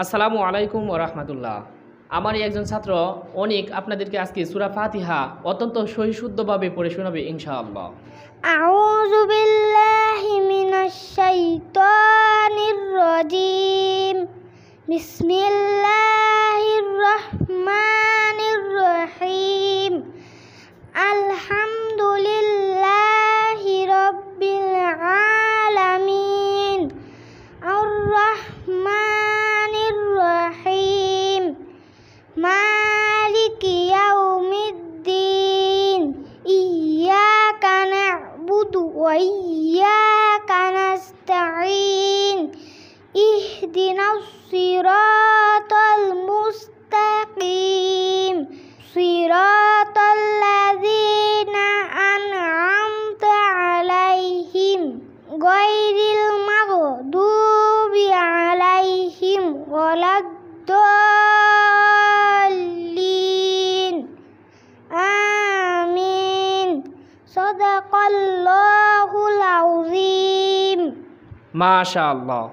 আসসালামু আলাইকুম ওয়া রাহমাতুল্লাহ। আমারই একজন ছাত্র অনিক আপনাদেরকে আজকে সূরা ফাতিহা অত্যন্ত সহিশুদ্ধভাবে পড়ে শোনাবে ইনশাআল্লাহ। আউযু বিল্লাহি মিনাশ শাইতানির রাজীম। বিসমিল্লাহির রহমানির রহিম। আলহামদুলিল্লাহি রাব্বিল আলামিন। আর রহমানির রহিম। মালিকি ইয়াউমিদ্দিন। ইয়্যাকা না'বুদু ওয়া ইয়্যাকা নাস্তাঈন। ইহদিনাস সিরাতাল মুস্তাকিম। সিরাতাল লাযীনা আন'আমতা আলাইহিম গায়রিল মাগদুবি আলাইহিম ওয়ালাদ-দাল্লিন। আমিন। সাদাকাল্লাহুল আযীম। মাশাআল্লাহ।